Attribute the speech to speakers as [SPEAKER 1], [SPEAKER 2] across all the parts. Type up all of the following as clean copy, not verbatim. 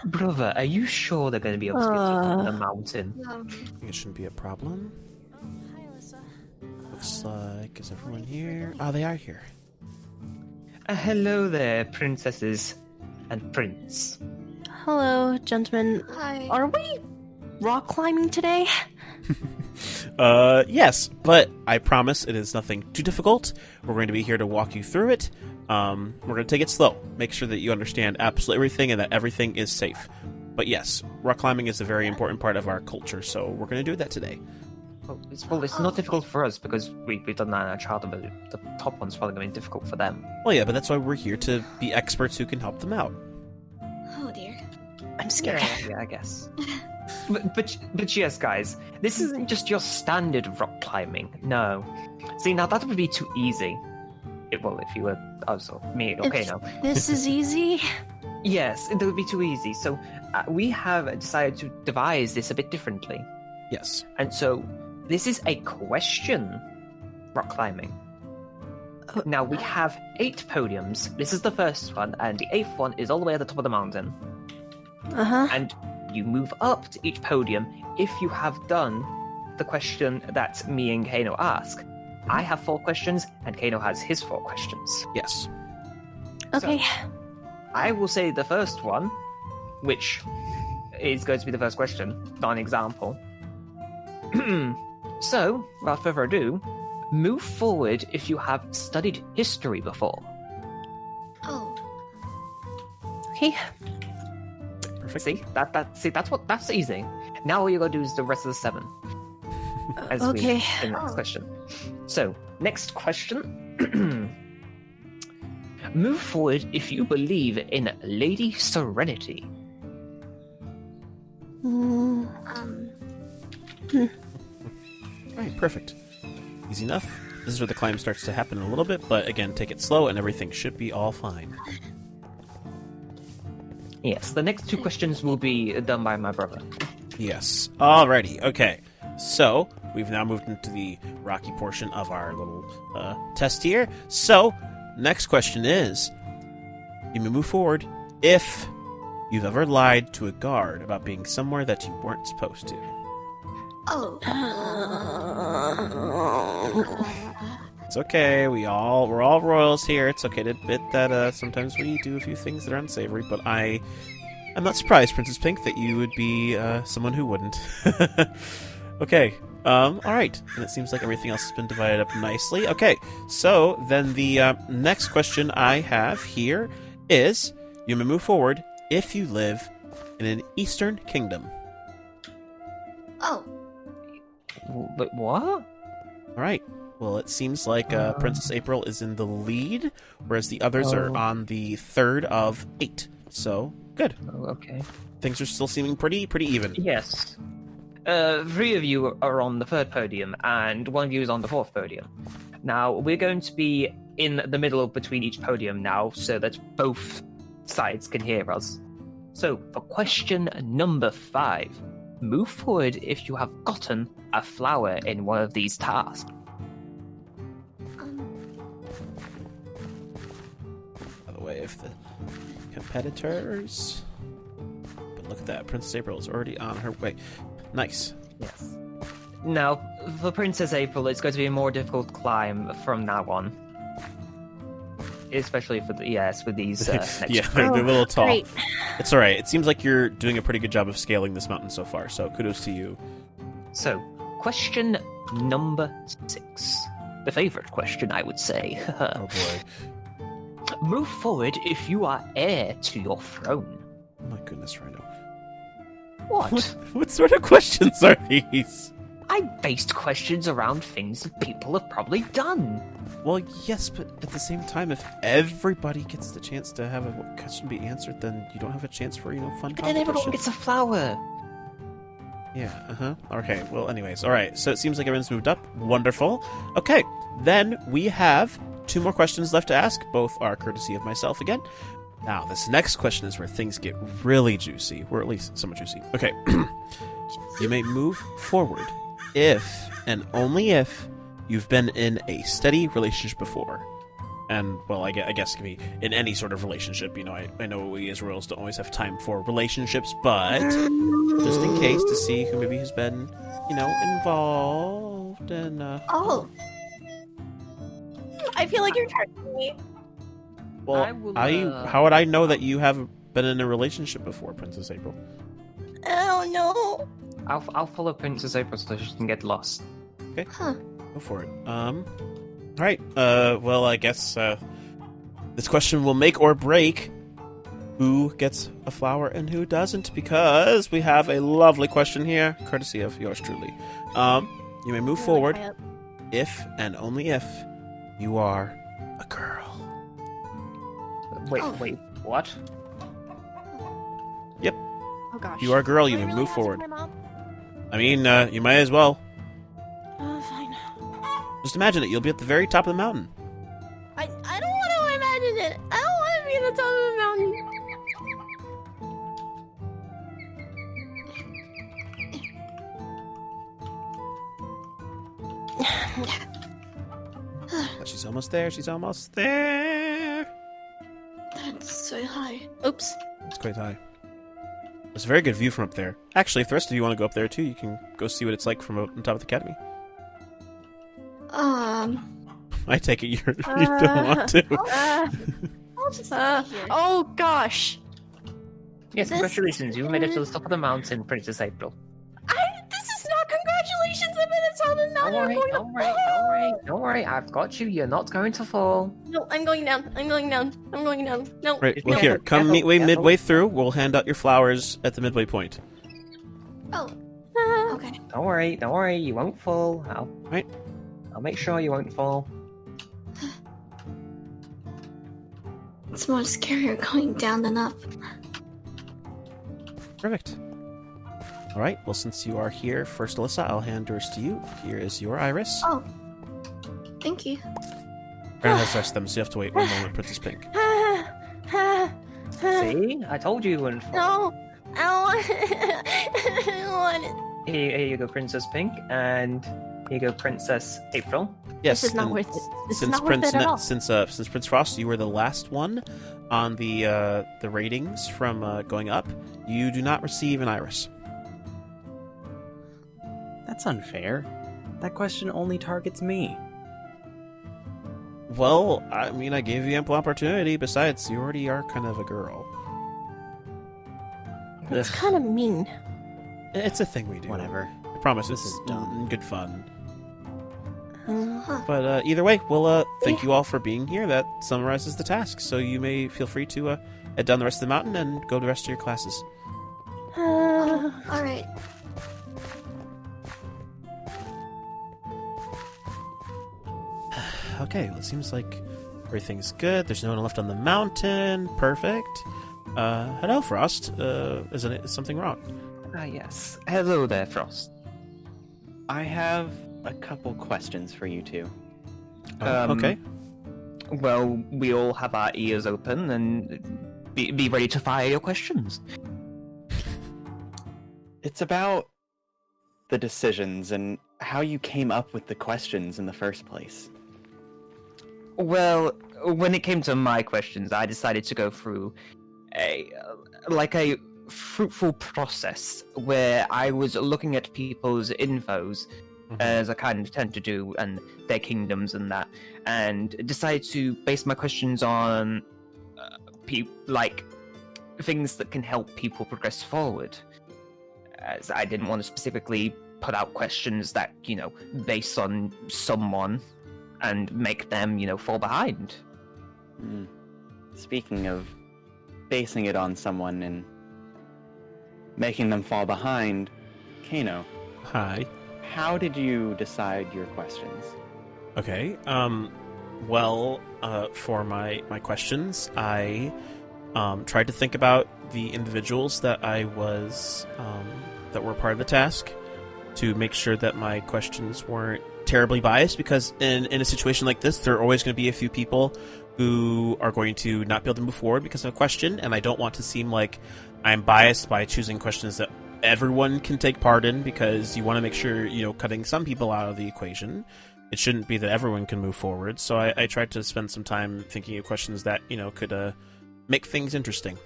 [SPEAKER 1] Brother, are you sure they're going to be able to get to the mountain?
[SPEAKER 2] I think it shouldn't be a problem.
[SPEAKER 3] Hi, Alyssa.
[SPEAKER 2] Looks like, is everyone here? Oh, they are here.
[SPEAKER 1] Hello there, princesses and prince.
[SPEAKER 4] Hello, gentlemen.
[SPEAKER 3] Hi.
[SPEAKER 4] Are we rock climbing today?
[SPEAKER 2] Yes, but I promise it is nothing too difficult. We're going to be here to walk you through it. We're going to take it slow. Make sure that you understand absolutely everything and that everything is safe. But yes, rock climbing is a very important part of our culture, so we're going to do that today.
[SPEAKER 1] Well, it's not difficult for us because we've done that in our childhood, but the top one's probably going to be difficult for them.
[SPEAKER 2] Well, yeah, but that's why we're here to be experts who can help them out.
[SPEAKER 3] Oh dear.
[SPEAKER 4] I'm scared.
[SPEAKER 1] Yeah, I guess. but yes, guys, this isn't just your standard rock climbing. No. See, now that would be too easy. Well, if you were also me, okay, no.
[SPEAKER 4] This is easy.
[SPEAKER 1] Yes, it would be too easy. So we have decided to devise this a bit differently.
[SPEAKER 2] Yes.
[SPEAKER 1] And so this is a question rock climbing. Now we have 8 podiums. This is the first one, and the 8th one is all the way at the top of the mountain.
[SPEAKER 4] Uh-huh.
[SPEAKER 1] And you move up to each podium if you have done the question that me and Kano ask. I have 4 questions, and Kano has his 4 questions.
[SPEAKER 2] Yes.
[SPEAKER 4] Okay.
[SPEAKER 1] So, I will say the first one, which is going to be the first question, not an example. So, without further ado, move forward if you have studied history before.
[SPEAKER 3] Oh.
[SPEAKER 4] Okay.
[SPEAKER 2] Perfect.
[SPEAKER 1] See, that's easy. Now all you gotta do is the rest of the 7.
[SPEAKER 4] Okay.
[SPEAKER 1] The next question. So, next question. Move forward if you believe in Lady Serenity.
[SPEAKER 2] Alright, perfect. Easy enough. This is where the climb starts to happen a little bit, but again, take it slow and everything should be all fine.
[SPEAKER 1] Yes, the next 2 questions will be done by my brother.
[SPEAKER 2] Yes. Alrighty, okay. So, we've now moved into the rocky portion of our little test here. So, next question is, you may move forward if you've ever lied to a guard about being somewhere that you weren't supposed to.
[SPEAKER 3] Oh.
[SPEAKER 2] It's okay, we're all royals here. It's okay to admit that sometimes we do a few things that are unsavory, but I'm not surprised, Princess Pink, that you would be someone who wouldn't. Okay, alright. And it seems like everything else has been divided up nicely. Okay, so then the next question I have here is, you may move forward if you live in an Eastern Kingdom.
[SPEAKER 3] Oh.
[SPEAKER 1] But what?
[SPEAKER 2] Alright. Well, it seems like Princess April is in the lead, whereas the others are on the 3rd of 8. So, good.
[SPEAKER 1] Oh, okay.
[SPEAKER 2] Things are still seeming pretty even.
[SPEAKER 1] Yes. 3 of you are on the 3rd podium, and 1 of you is on the 4th podium. Now, we're going to be in the middle between each podium now, so that both sides can hear us. So, for question number 5, move forward if you have gotten a flower in one of these tasks.
[SPEAKER 2] By the way, if the competitors... But look at that, Princess April is already on her way. Nice.
[SPEAKER 1] Yes. Now, for Princess April, it's going to be a more difficult climb from now on. Especially for with these next
[SPEAKER 2] Yeah, they're a little tall.
[SPEAKER 4] Great.
[SPEAKER 2] It's alright. It seems like you're doing a pretty good job of scaling this mountain so far, so kudos to you.
[SPEAKER 1] So, question number 6. The favorite question, I would say.
[SPEAKER 2] Oh boy.
[SPEAKER 1] Move forward if you are heir to your throne.
[SPEAKER 2] Oh my goodness, Rhino.
[SPEAKER 1] What?
[SPEAKER 2] What sort of questions are these?
[SPEAKER 1] I based questions around things that people have probably done.
[SPEAKER 2] Well, yes, but at the same time, if everybody gets the chance to have a question be answered, then you don't have a chance for, fun
[SPEAKER 1] But then everyone
[SPEAKER 2] competition.
[SPEAKER 1] gets a flower.
[SPEAKER 2] Yeah, uh-huh. Okay, well, anyways. Alright, so it seems like everyone's moved up. Wonderful. Okay, then we have 2 more questions left to ask. Both are courtesy of myself again. Now, this next question is where things get really juicy, or at least somewhat juicy. Okay. You may move forward if, and only if, you've been in a steady relationship before. And, well, I guess it can be in any sort of relationship. You know, I know we as royals don't always have time for relationships, but just in case to see who maybe has been, you know, involved in,
[SPEAKER 3] Oh.
[SPEAKER 4] I feel like you're targeting me.
[SPEAKER 2] Well, how would I know that you have been in a relationship before, Princess April?
[SPEAKER 4] Oh no.
[SPEAKER 1] I'll follow Princess April so she can get lost.
[SPEAKER 2] Okay.
[SPEAKER 3] Huh.
[SPEAKER 2] Go for it. Alright, well, I guess, this question will make or break who gets a flower and who doesn't, because we have a lovely question here, courtesy of yours truly. You may move forward if, and only if, you are a girl.
[SPEAKER 1] Wait,
[SPEAKER 3] Oh.
[SPEAKER 1] wait, what?
[SPEAKER 2] Yep.
[SPEAKER 4] Oh gosh.
[SPEAKER 2] You are a girl, you
[SPEAKER 4] Do I
[SPEAKER 2] may
[SPEAKER 4] really
[SPEAKER 2] move
[SPEAKER 4] have to
[SPEAKER 2] forward.
[SPEAKER 4] climb up?
[SPEAKER 2] I mean, you might as well.
[SPEAKER 4] Oh, fine.
[SPEAKER 2] Just imagine it, you'll be at the very top of the mountain.
[SPEAKER 4] I don't want to imagine it. I don't want to be at the top of the mountain.
[SPEAKER 2] She's almost there, she's almost there!
[SPEAKER 3] That's so high.
[SPEAKER 4] Oops.
[SPEAKER 2] It's quite high. It's a very good view from up there. Actually, if the rest of you want to go up there too, you can go see what it's like from up on top of the academy. I take it you don't want to.
[SPEAKER 3] I'll just stay here.
[SPEAKER 4] Oh gosh.
[SPEAKER 1] Yes,
[SPEAKER 3] This-
[SPEAKER 1] congratulations, you made it to the top of the mountain, Princess April.
[SPEAKER 4] This is not congratulations. I'm at the top of the mountain. I'm going
[SPEAKER 1] Don't worry, I've got you, you're not going to fall.
[SPEAKER 4] No, I'm going down. I'm going down. I'm going down. No.
[SPEAKER 2] Right,
[SPEAKER 1] No.
[SPEAKER 2] well here, come
[SPEAKER 1] Careful,
[SPEAKER 2] meet way
[SPEAKER 1] careful.
[SPEAKER 2] midway through, we'll hand out your flowers at the midway point.
[SPEAKER 3] Oh,
[SPEAKER 4] Ah.
[SPEAKER 3] okay.
[SPEAKER 1] Don't worry, you won't fall.
[SPEAKER 2] Right.
[SPEAKER 1] I'll make sure you won't fall.
[SPEAKER 3] It's more scarier going down than up.
[SPEAKER 2] Perfect. Alright, well since you are here, first Alyssa, I'll hand yours to you. Here is your iris.
[SPEAKER 3] Oh. Thank you.
[SPEAKER 2] Aaron has the rest of them, so you have to wait one moment, Princess Pink.
[SPEAKER 1] See? I told you you wouldn't fall.
[SPEAKER 4] No. I don't want it. I don't want it.
[SPEAKER 1] Here you go, Princess Pink, and here you go, Princess April.
[SPEAKER 2] Yes,
[SPEAKER 4] This is not
[SPEAKER 2] and
[SPEAKER 4] worth it. This is
[SPEAKER 2] since
[SPEAKER 4] not worth it at all.
[SPEAKER 2] Since Prince Frost, you were the last one on the ratings from going up, you do not receive an iris.
[SPEAKER 5] That's unfair. That question only targets me.
[SPEAKER 2] Well, I mean, I gave you ample opportunity. Besides, you already are kind of a girl.
[SPEAKER 4] It's kind of mean.
[SPEAKER 2] It's a thing we do.
[SPEAKER 5] Whatever.
[SPEAKER 2] I promise
[SPEAKER 5] This
[SPEAKER 2] it's
[SPEAKER 5] is dumb.
[SPEAKER 2] good fun.
[SPEAKER 3] Huh.
[SPEAKER 2] But either way, we'll thank you all for being here. That summarizes the task. So you may feel free to head down the rest of the mountain and go to the rest of your classes.
[SPEAKER 3] Alright.
[SPEAKER 2] Okay, well, it seems like everything's good. There's no one left on the mountain. Perfect. Hello, Frost. Is something wrong?
[SPEAKER 1] Ah, yes. Hello there, Frost.
[SPEAKER 5] I have a couple questions for you two.
[SPEAKER 2] Okay.
[SPEAKER 1] Well, we all have our ears open and be ready to fire your questions.
[SPEAKER 5] It's about the decisions and how you came up with the questions in the first place.
[SPEAKER 1] Well, when it came to my questions, I decided to go through a fruitful process where I was looking at people's infos, as I kind of tend to do, and their kingdoms and that, and decided to base my questions on things that can help people progress forward. As I didn't want to specifically put out questions that, based on someone and make them, fall behind.
[SPEAKER 5] Speaking of basing it on someone and making them fall behind, Kano,
[SPEAKER 2] Hi.
[SPEAKER 5] how did you decide your questions?
[SPEAKER 2] Okay. Well, for my questions, I tried to think about the individuals that I was that were part of the task to make sure that my questions weren't terribly biased, because in a situation like this, there are always going to be a few people who are going to not be able to move forward because of a question, and I don't want to seem like I'm biased by choosing questions that everyone can take part in, because you want to make sure, cutting some people out of the equation it shouldn't be that everyone can move forward. So I tried to spend some time thinking of questions that, could make things interesting.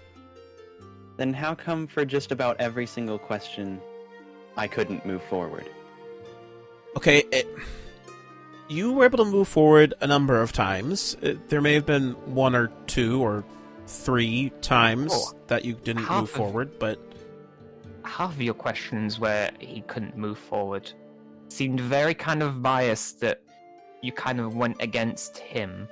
[SPEAKER 5] Then how come for just about every single question I couldn't move forward?
[SPEAKER 2] Okay, you were able to move forward a number of times. There may have been 1 or 2 or 3 times that you didn't move forward, but...
[SPEAKER 1] Half of your questions where he couldn't move forward seemed very kind of biased that you kind of went against him.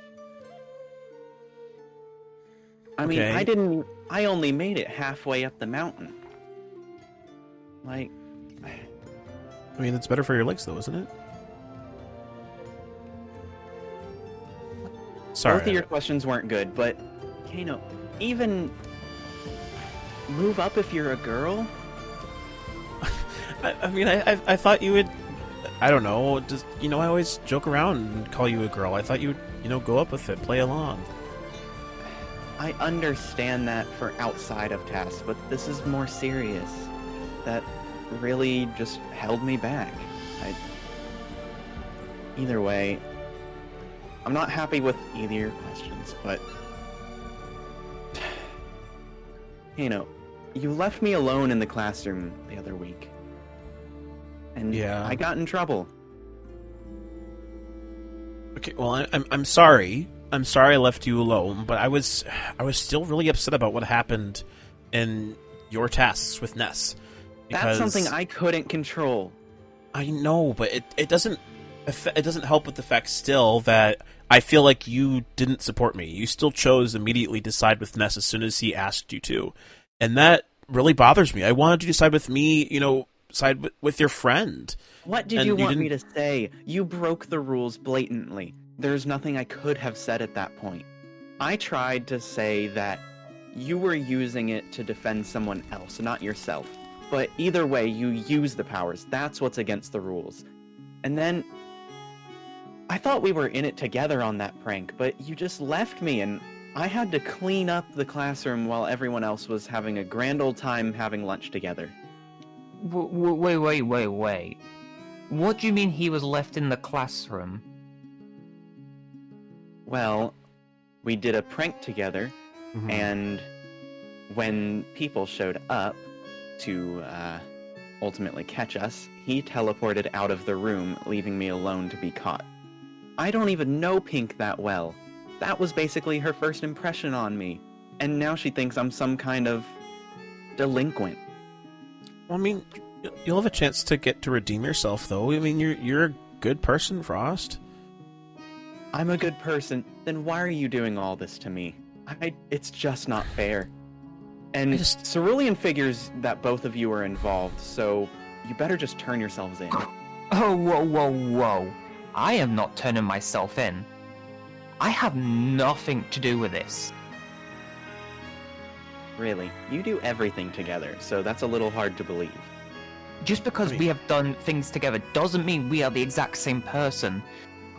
[SPEAKER 5] I mean, I only made it halfway up the mountain. Like...
[SPEAKER 2] I mean, it's better for your legs, though, isn't it? Sorry.
[SPEAKER 5] Both of your questions weren't good, but, Kano, even move up if you're a girl?
[SPEAKER 2] I mean, I thought you would... I don't know. Just, I always joke around and call you a girl. I thought you would, go up with it, play along.
[SPEAKER 5] I understand that for outside of tasks, but this is more serious. That really just held me back. Either way, I'm not happy with either of your questions, but... you left me alone in the classroom the other week. And
[SPEAKER 2] yeah.
[SPEAKER 5] I got in trouble.
[SPEAKER 2] Okay, well, I'm sorry. I'm sorry I left you alone, but I was still really upset about what happened in your tasks with Ness.
[SPEAKER 5] That's something I couldn't control.
[SPEAKER 2] I know, but it doesn't help with the fact still that I feel like you didn't support me. You still chose immediately to side with Ness as soon as he asked you to. And that really bothers me. I wanted you to side with me, side with your friend.
[SPEAKER 5] What did you want me to say? You broke the rules blatantly. There's nothing I could have said at that point. I tried to say that you were using it to defend someone else, not yourself. But either way, you use the powers. That's what's against the rules. And then... I thought we were in it together on that prank, but you just left me and I had to clean up the classroom while everyone else was having a grand old time having lunch together.
[SPEAKER 1] Wait. What do you mean he was left in the classroom?
[SPEAKER 5] Well, we did a prank together, and when people showed up to ultimately catch us, he teleported out of the room, leaving me alone to be caught. I don't even know Pink that well. That was basically her first impression on me, and now she thinks I'm some kind of delinquent.
[SPEAKER 2] Well, I mean, you'll have a chance to get to redeem yourself, though. I mean, you're a good person, Frost.
[SPEAKER 5] I'm a good person. Then why are you doing all this to me? It's just not fair. And Cerulean figures that both of you are involved, so you better just turn yourselves in.
[SPEAKER 1] Oh, whoa. I am not turning myself in. I have nothing to do with this.
[SPEAKER 5] Really? You do everything together, so that's a little hard to believe.
[SPEAKER 1] Just because we have done things together doesn't mean we are the exact same person.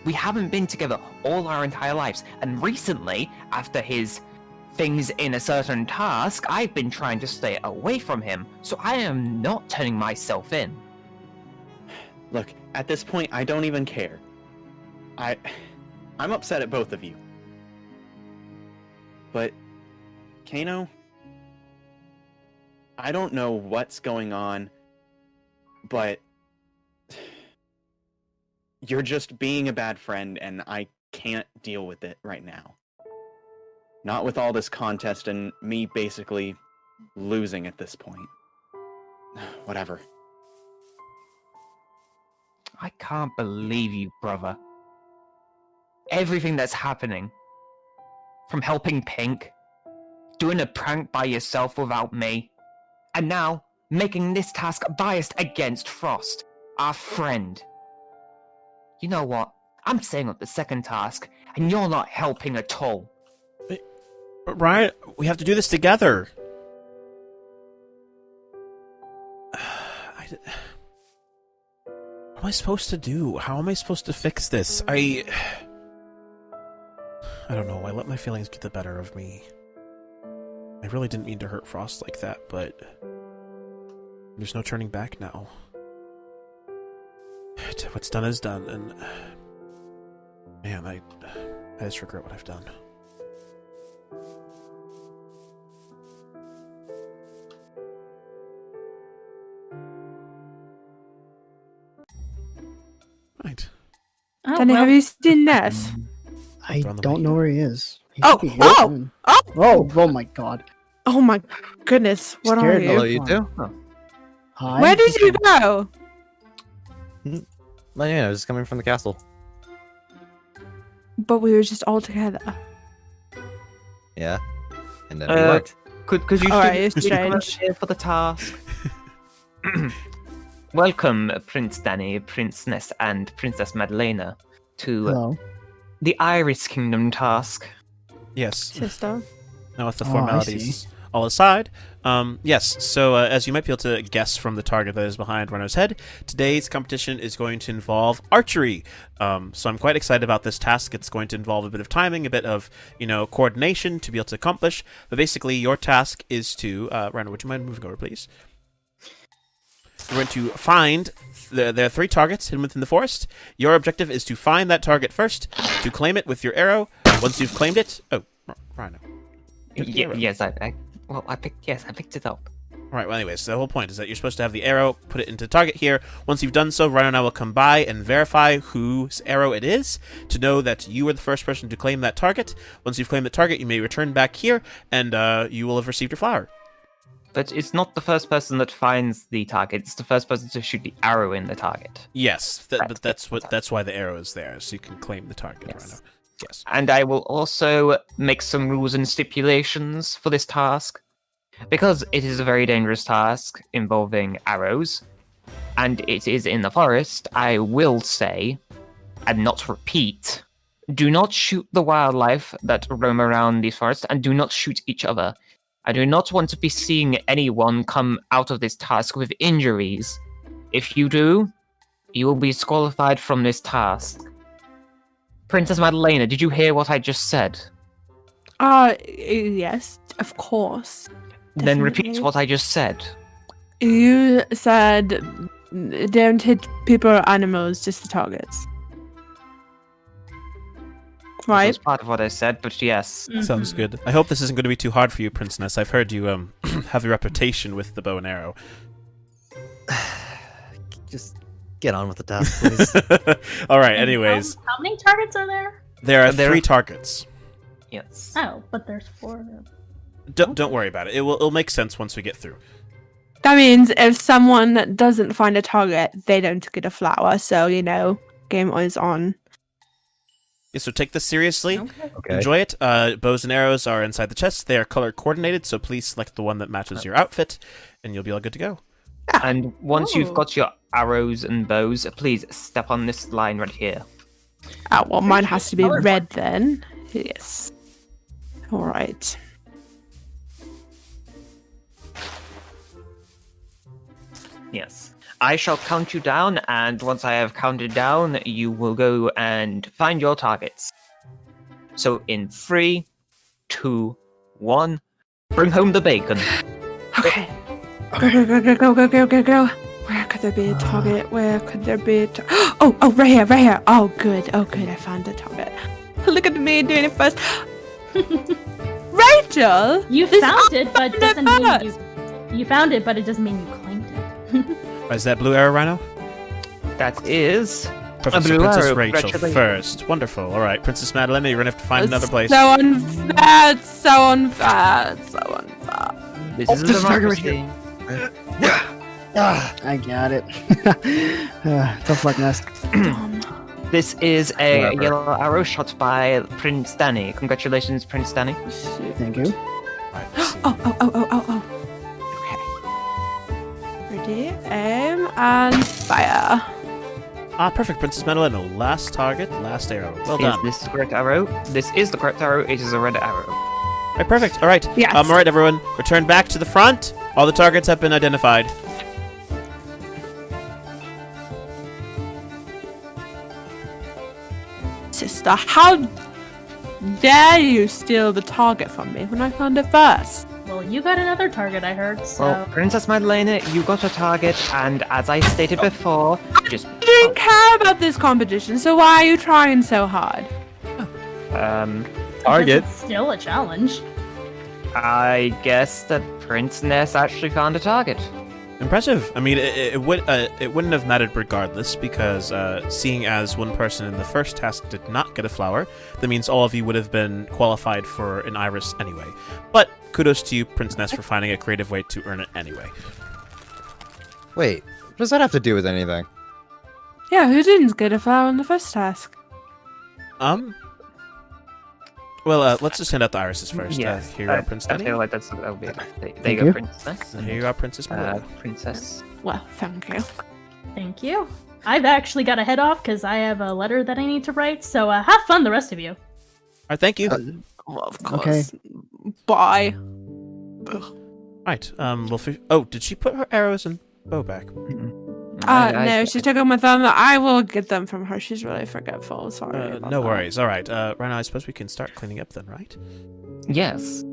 [SPEAKER 1] We haven't been together all our entire lives, and recently, after his things in a certain task, I've been trying to stay away from him, so I am not turning myself in.
[SPEAKER 5] Look, at this point, I don't even care. I'm upset at both of you. But, Kano, I don't know what's going on, but you're just being a bad friend, and I can't deal with it right now. Not with all this contest and me basically losing at this point. Whatever.
[SPEAKER 1] I can't believe you, brother. Everything that's happening. From helping Pink, doing a prank by yourself without me, and now making this task biased against Frost, our friend. You know what? I'm setting up the second task, and you're not helping at all.
[SPEAKER 2] But Ryan, we have to do this together. What am I supposed to do? How am I supposed to fix this? I don't know. I let my feelings get the better of me. I really didn't mean to hurt Frost like that, but there's no turning back now. What's done is done, and Man, I just regret what I've done. Right.
[SPEAKER 6] Oh,
[SPEAKER 7] Danny,
[SPEAKER 6] well,
[SPEAKER 7] have you seen this?
[SPEAKER 8] I
[SPEAKER 2] They're on the
[SPEAKER 8] don't
[SPEAKER 2] way
[SPEAKER 8] know
[SPEAKER 2] here.
[SPEAKER 8] where he is. He
[SPEAKER 7] Oh,
[SPEAKER 8] should be here
[SPEAKER 7] oh,
[SPEAKER 8] soon.
[SPEAKER 7] oh!
[SPEAKER 8] Oh my god.
[SPEAKER 7] Oh my goodness, what are
[SPEAKER 8] Scared
[SPEAKER 7] you?
[SPEAKER 8] me.
[SPEAKER 9] Hello, you two? Oh.
[SPEAKER 8] Hi.
[SPEAKER 7] Where did you go?
[SPEAKER 9] Well, yeah, I was just coming from the castle.
[SPEAKER 7] But we were just all together.
[SPEAKER 9] Yeah. And then we
[SPEAKER 1] Uh,
[SPEAKER 9] worked.
[SPEAKER 1] Could you
[SPEAKER 7] Alright,
[SPEAKER 1] students
[SPEAKER 7] it's
[SPEAKER 1] come over
[SPEAKER 7] strange.
[SPEAKER 1] here for the task? Welcome, Prince Danny, Princess and Princess Madalena, to
[SPEAKER 8] Hello.
[SPEAKER 1] the Iris Kingdom task.
[SPEAKER 2] Yes.
[SPEAKER 7] Sister.
[SPEAKER 2] Now with the
[SPEAKER 8] Oh, I
[SPEAKER 2] formalities all aside, yes, so as you might be able to guess from the target that is behind Rhino's head, today's competition is going to involve archery. So I'm quite excited about this task. It's going to involve a bit of timing, a bit of, coordination to be able to accomplish. But basically, your task is to... Rhino, would you mind moving over, please? We're going to find... There are 3 targets hidden within the forest. Your objective is to find that target first, to claim it with your arrow. Once you've claimed it... Oh, Rhino. You took the arrow.
[SPEAKER 1] Yes, I picked it up.
[SPEAKER 2] Right, well, anyways, the whole point is that you're supposed to have the arrow, put it into target here. Once you've done so, Rhino and I will come by and verify whose arrow it is to know that you were the first person to claim that target. Once you've claimed the target, you may return back here, and you will have received your flower.
[SPEAKER 1] But it's not the first person that finds the target, it's the first person to shoot the arrow in the target.
[SPEAKER 2] Yes,
[SPEAKER 1] Right,
[SPEAKER 2] but that's why the arrow is there, so you can claim the target,
[SPEAKER 1] Yes.
[SPEAKER 2] Rhino. Yes.
[SPEAKER 1] And I will also make some rules and stipulations for this task. Because it is a very dangerous task involving arrows, and it is in the forest, I will say, and not repeat, do not shoot the wildlife that roam around these forests, and do not shoot each other. I do not want to be seeing anyone come out of this task with injuries. If you do, you will be disqualified from this task. Princess Madalena, did you hear what I just said?
[SPEAKER 7] Yes, of course.
[SPEAKER 1] Then repeat
[SPEAKER 7] Definitely.
[SPEAKER 1] what I just said.
[SPEAKER 7] You said don't hit people or animals, just the targets.
[SPEAKER 1] That
[SPEAKER 7] Right?
[SPEAKER 1] was part of what I said, but yes.
[SPEAKER 2] Sounds good. I hope this isn't going to be too hard for you, Princess. I've heard you have a reputation with the bow and arrow.
[SPEAKER 9] Just get on with the task, please.
[SPEAKER 2] All right,
[SPEAKER 6] And
[SPEAKER 2] anyways.
[SPEAKER 6] How many targets are there?
[SPEAKER 2] There are
[SPEAKER 1] There-
[SPEAKER 2] 3 targets.
[SPEAKER 1] Yes.
[SPEAKER 6] Oh, but there's 4.
[SPEAKER 2] Don't worry about it. It'll make sense once we get through.
[SPEAKER 7] That means if someone doesn't find a target, they don't get a flower. So, game is on.
[SPEAKER 2] Yeah, so take this seriously.
[SPEAKER 9] Okay.
[SPEAKER 2] Enjoy it. Bows and arrows are inside the chest. They are color coordinated, so please select the one that matches your outfit, and you'll be all good to go.
[SPEAKER 1] And once you've
[SPEAKER 7] Oh.
[SPEAKER 1] got your arrows and bows, please step on this line right here.
[SPEAKER 7] Oh, well, mine has to be red then. Yes. All right.
[SPEAKER 1] Yes. I shall count you down, and once I have counted down, you will go and find your targets. So in 3, 2, 1, bring home the bacon.
[SPEAKER 7] Okay. Go. Where could there be a target? Where could there be a Oh, right here. Oh, good. I found a target. Look at me doing it first. Rachel!
[SPEAKER 6] You
[SPEAKER 7] this
[SPEAKER 6] found it, but
[SPEAKER 7] opened
[SPEAKER 6] doesn't
[SPEAKER 7] it
[SPEAKER 6] mean
[SPEAKER 7] first.
[SPEAKER 6] you found it, but it doesn't mean you claimed it.
[SPEAKER 2] Is that blue arrow, Rhino?
[SPEAKER 1] That is...
[SPEAKER 2] Perfect. So
[SPEAKER 1] blue
[SPEAKER 2] Princess
[SPEAKER 1] arrow,
[SPEAKER 2] Rachel
[SPEAKER 1] congratulations.
[SPEAKER 2] first. Wonderful. All right, Princess Madalena, you're gonna have to find another place.
[SPEAKER 7] So unfair. It's so unfair. It's so unfair.
[SPEAKER 1] This is a
[SPEAKER 9] this target right
[SPEAKER 1] democracy.
[SPEAKER 8] I got it. Tough luck, Nest.
[SPEAKER 7] Dumb.
[SPEAKER 1] This is a
[SPEAKER 9] Whatever.
[SPEAKER 1] yellow arrow shot by Prince Danny. Congratulations, Prince Danny.
[SPEAKER 8] Thank you.
[SPEAKER 2] All right, let's see.
[SPEAKER 7] Oh. Okay. Ready, aim, and fire.
[SPEAKER 2] Perfect, Princess Madalena. Last target, last arrow. Well
[SPEAKER 1] Is
[SPEAKER 2] done.
[SPEAKER 1] this the correct arrow? This is the correct arrow. It is a red arrow.
[SPEAKER 2] All right, perfect. All right.
[SPEAKER 7] Yes.
[SPEAKER 2] All right, everyone. Return back to the front. All the targets have been identified.
[SPEAKER 7] Sister, how dare you steal the target from me when I found it first?
[SPEAKER 6] Well, you got another target, I heard, so...
[SPEAKER 1] Well, Princess Madalena, you got a target, and as I stated before, just...
[SPEAKER 7] I didn't care about this competition, so why are you trying so hard?
[SPEAKER 9] Target.
[SPEAKER 6] It's still a challenge.
[SPEAKER 1] I guess that Prince Ness actually found a target.
[SPEAKER 2] Impressive. I mean, it wouldn't have mattered regardless, because seeing as one person in the first task did not get a flower, that means all of you would have been qualified for an iris anyway. But kudos to you, Prince Ness, for finding a creative way to earn it anyway.
[SPEAKER 9] Wait, what does that have to do with anything?
[SPEAKER 7] Yeah, who didn't get a flower in the first task?
[SPEAKER 2] Well, let's just hand out the irises first.
[SPEAKER 1] Yes.
[SPEAKER 2] Here you are, Prince
[SPEAKER 1] I
[SPEAKER 2] Danny.
[SPEAKER 1] feel like that'll be there
[SPEAKER 8] Thank
[SPEAKER 1] you go,
[SPEAKER 8] you.
[SPEAKER 1] Princess.
[SPEAKER 2] And here you are, Princess Malone.
[SPEAKER 1] Princess.
[SPEAKER 7] Well, thank you.
[SPEAKER 6] Thank you. I've actually got to head off because I have a letter that I need to write. So have fun, the rest of you.
[SPEAKER 2] All right, thank you.
[SPEAKER 7] Well, of course.
[SPEAKER 8] Okay.
[SPEAKER 7] Bye.
[SPEAKER 2] Right. Oh, did she put her arrows and bow back?
[SPEAKER 7] No, she took them with them. I will get them from her. She's really forgetful. Sorry. about
[SPEAKER 2] No
[SPEAKER 7] that.
[SPEAKER 2] worries. All right. Rhino, I suppose we can start cleaning up then, right?
[SPEAKER 1] Yes.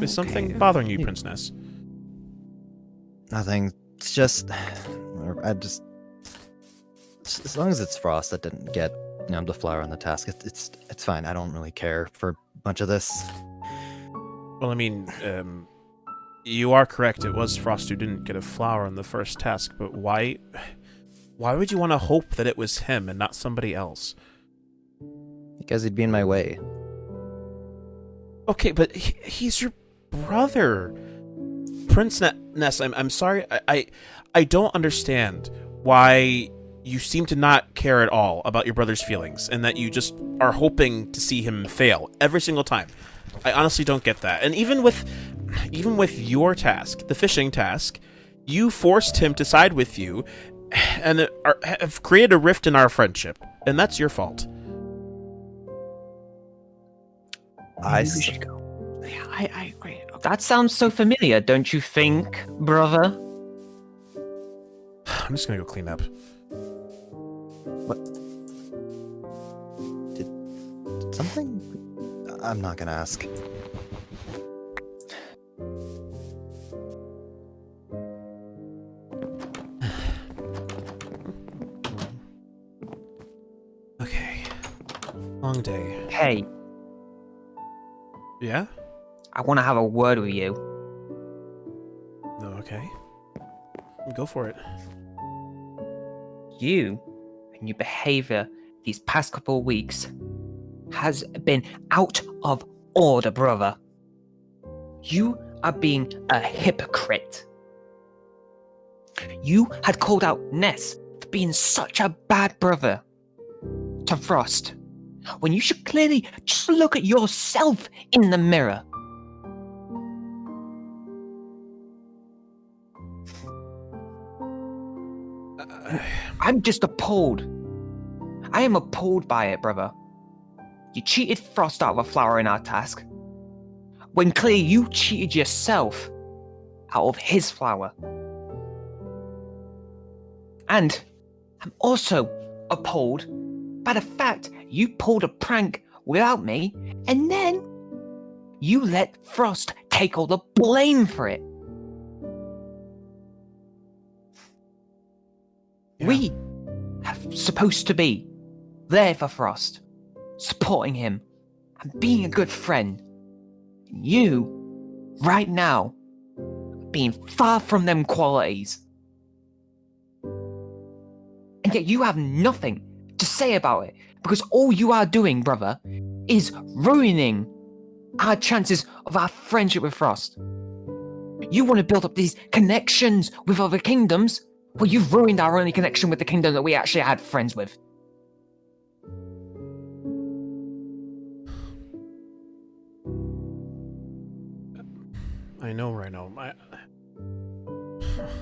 [SPEAKER 2] Is something
[SPEAKER 7] Okay.
[SPEAKER 2] bothering you, Prince Ness?
[SPEAKER 9] Nothing. It's just... As long as it's Frost that didn't get the flower on the task, it's fine. I don't really care for a bunch of this.
[SPEAKER 2] Well, I mean, you are correct. It was Frost who didn't get a flower on the first task, but why would you want to hope that it was him and not somebody else?
[SPEAKER 9] Because he'd be in my way.
[SPEAKER 2] Okay, but he's your brother. Prince Ness, I'm sorry. I don't understand why you seem to not care at all about your brother's feelings and that you just are hoping to see him fail every single time. I honestly don't get that. And even with your task, the fishing task, you forced him to side with you and have created a rift in our friendship, and that's your fault.
[SPEAKER 7] Maybe we should go. Yeah, I agree. Okay.
[SPEAKER 1] That sounds so familiar, don't you think, brother?
[SPEAKER 2] I'm just gonna go clean up.
[SPEAKER 9] Did something? I'm not gonna ask.
[SPEAKER 2] Okay. Long day.
[SPEAKER 1] Hey,
[SPEAKER 2] Yeah?
[SPEAKER 1] I want to have a word with you.
[SPEAKER 2] No, okay. Go for it.
[SPEAKER 1] You and your behavior these past couple of weeks has been out of order, brother. You are being a hypocrite. You had called out Ness for being such a bad brother to Frost, when you should clearly just look at yourself in the mirror. I'm just appalled. I am appalled by it, brother. You cheated Frost out of a flower in our task, when clearly you cheated yourself out of his flower. And I'm also appalled by the fact you pulled a prank without me, and then you let Frost take all the blame for it.
[SPEAKER 2] Yeah.
[SPEAKER 1] We are supposed to be there for Frost, supporting him and being a good friend. You, right now, being far from them qualities. And yet you have nothing to say about it, because all you are doing, brother, is ruining our chances of our friendship with Frost. You want to build up these connections with other kingdoms? Well, you've ruined our only connection with the kingdom that we actually had friends with.
[SPEAKER 2] I know, Rhino.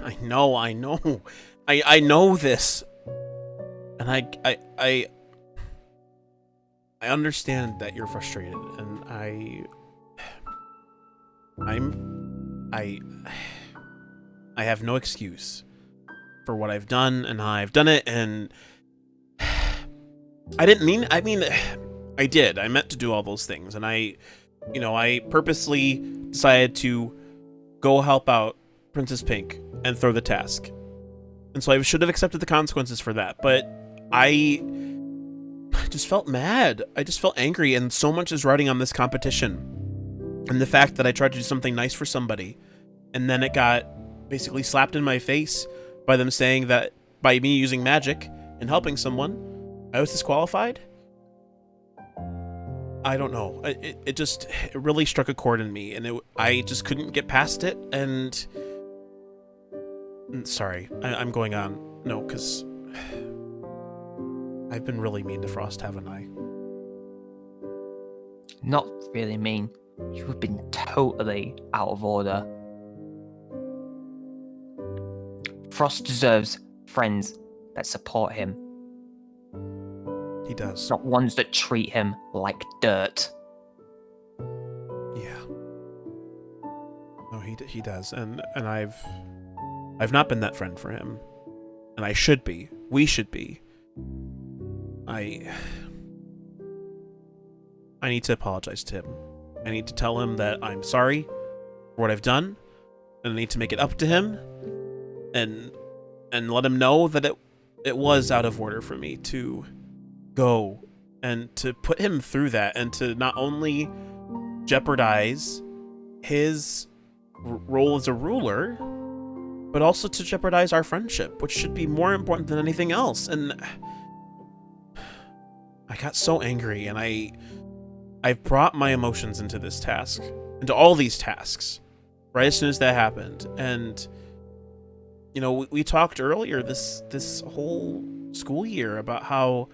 [SPEAKER 2] I know. I know this. And I understand that you're frustrated, and I have no excuse for what I've done and how I've done it, and I did. I meant to do all those things, and I purposely decided to go help out Princess Pink and throw the task. And so I should have accepted the consequences for that, but I just felt mad. I just felt angry, and so much is riding on this competition. And the fact that I tried to do something nice for somebody, and then it got basically slapped in my face by them saying that by me using magic and helping someone, I was disqualified. I don't know. It really struck a chord in me, and I just couldn't get past it. And sorry, I'm going on. No, because I've been really mean to Frost, haven't I?
[SPEAKER 1] Not really mean. You have been totally out of order. Frost deserves friends that support him.
[SPEAKER 2] He does.
[SPEAKER 1] Not ones that treat him like dirt.
[SPEAKER 2] Yeah. No, he does, and I've not been that friend for him, and I should be. We should be. I need to apologize to him. I need to tell him that I'm sorry for what I've done, and I need to make it up to him, and let him know that it was out of order for me to go and to put him through that, and to not only jeopardize his role as a ruler, but also to jeopardize our friendship, which should be more important than anything else. And I got so angry, and I've brought my emotions into this task, into all these tasks, right as soon as that happened. And you know, we talked earlier this whole school year about how,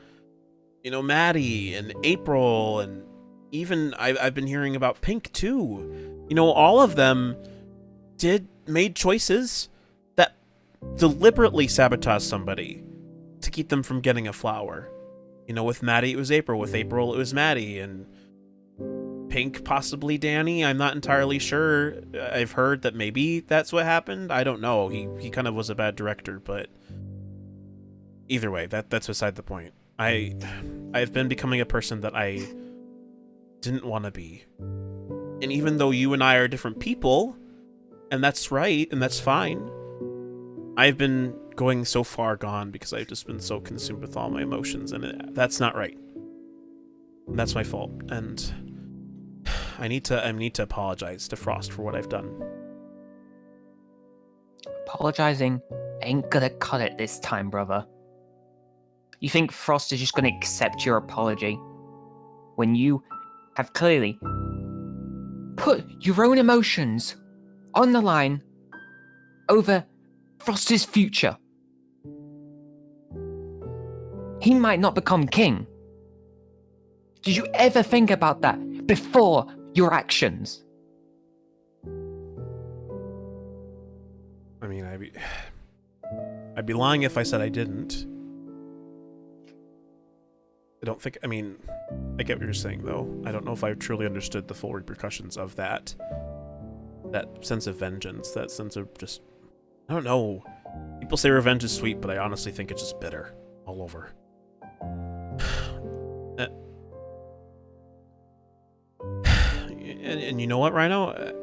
[SPEAKER 2] you know, Maddie and April, and even I've been hearing about Pink too. You know, all of them made choices that deliberately sabotaged somebody to keep them from getting a flower. You know, with Maddie it was April, with April it was Maddie, and Pink possibly Danny. I'm not entirely sure. I've heard that maybe that's what happened. I don't know. He kind of was a bad director, but either way, that's beside the point. I've been becoming a person that I didn't want to be. And even though you and I are different people, and that's right, and that's fine, I've been going so far gone because I've just been so consumed with all my emotions, and that's not right. That's my fault, and I need to apologize to Frost for what I've done.
[SPEAKER 1] Apologizing ain't gonna cut it this time, brother. You think Frost is just gonna accept your apology when you have clearly put your own emotions on the line over Frost's future? He might not become king. Did you ever think about that before your actions?
[SPEAKER 2] I mean, I'd be lying if I said I didn't. I mean, I get what you're saying, though. I don't know if I've truly understood the full repercussions of that sense of vengeance, that sense of just, I don't know. People say revenge is sweet, but I honestly think it's just bitter all over. And you know what, Rhino?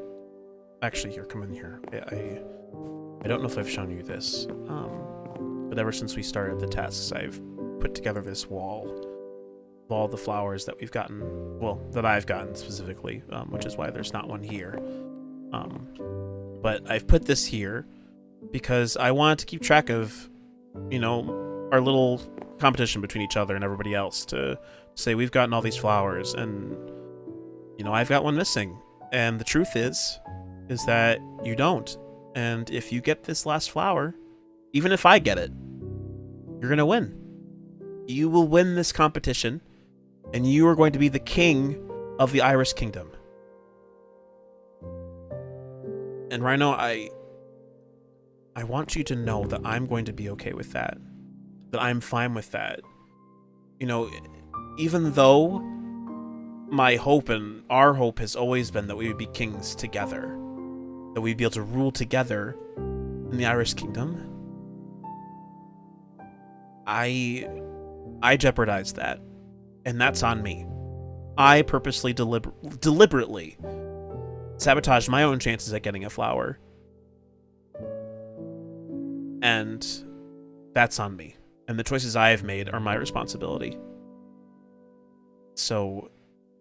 [SPEAKER 2] Actually, here, come in here. I don't know if I've shown you this, but ever since we started the tasks, I've put together this wall of all the flowers that we've gotten, well, that I've gotten specifically, which is why there's not one here. But I've put this here because I wanted to keep track of, you know, our little competition between each other and everybody else, to say we've gotten all these flowers, and, you know, I've got one missing. And the truth is that you don't. And if you get this last flower, even if I get it, you're going to win. You will win this competition, and you are going to be the king of the Iris Kingdom. And Rhino, I want you to know that I'm going to be okay with that. That I'm fine with that. You know, even though my hope and our hope has always been that we would be kings together, that we'd be able to rule together in the Iris Kingdom, I jeopardized that, and that's on me. I purposely, deliberately sabotaged my own chances at getting a flower, and that's on me. And the choices I have made are my responsibility. So,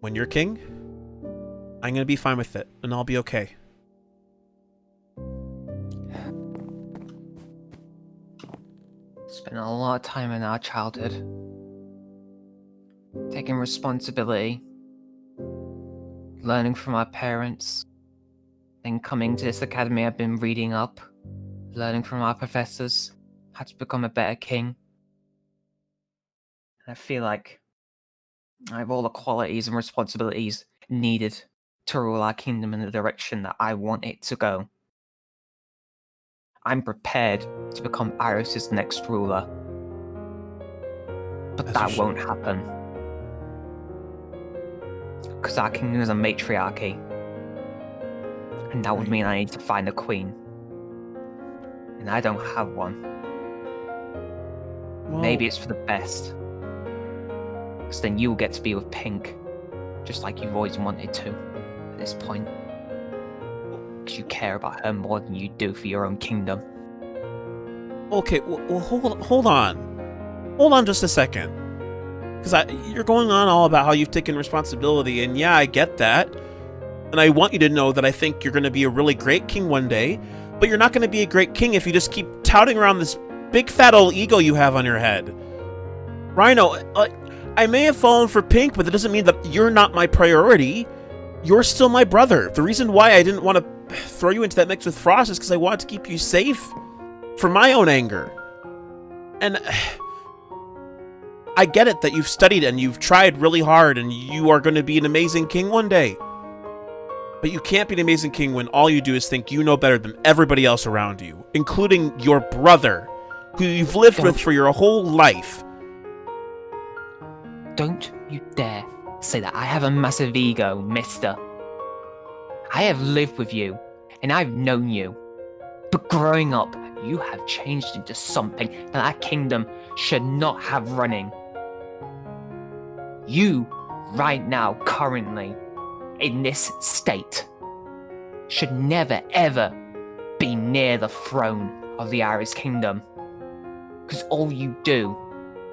[SPEAKER 2] when you're king, I'm gonna be fine with it, and I'll be okay.
[SPEAKER 1] Spent a lot of time in our childhood taking responsibility, learning from our parents, then coming to this academy I've been reading up, learning from our professors how to become a better king. I feel like I have all the qualities and responsibilities needed to rule our kingdom in the direction that I want it to go. I'm prepared to become Iris's next ruler. But that won't happen. Because our kingdom is a matriarchy. And that would mean I need to find a queen. And I don't have one.
[SPEAKER 2] Well,
[SPEAKER 1] Maybe it's for the best. Because then you'll get to be with Pink. Just like you've always wanted to at this point. Because you care about her more than you do for your own kingdom.
[SPEAKER 2] okay, well, hold on. Hold on just a second. Because you're going on all about how you've taken responsibility, and yeah, I get that. And I want you to know that I think you're going to be a really great king one day, but you're not going to be a great king if you just keep touting around this big fat old ego you have on your head. Rhino, I may have fallen for Pink, but that doesn't mean that you're not my priority. You're still my brother. The reason why I didn't want to throw you into that mix with Frost is because I wanted to keep you safe from my own anger. And I get it that you've studied and you've tried really hard and you are going to be an amazing king one day. But you can't be an amazing king when all you do is think you know better than everybody else around you, including your brother, who you've lived with for your whole life.
[SPEAKER 1] Don't you dare say that I have a massive ego, mister. I have lived with you, and I've known you. But growing up, you have changed into something that our kingdom should not have running. You, right now, currently, in this state, should never, ever be near the throne of the Irish kingdom. Because all you do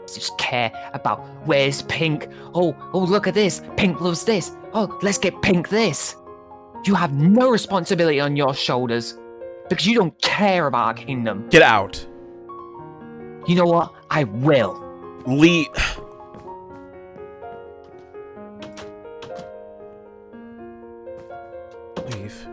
[SPEAKER 1] is just care about where's Pink. Oh, look at this. Pink loves this. Oh, let's get Pink this. You have no responsibility on your shoulders because you don't care about our kingdom.
[SPEAKER 2] Get out.
[SPEAKER 1] You know what? I will.
[SPEAKER 2] Leave. Leave.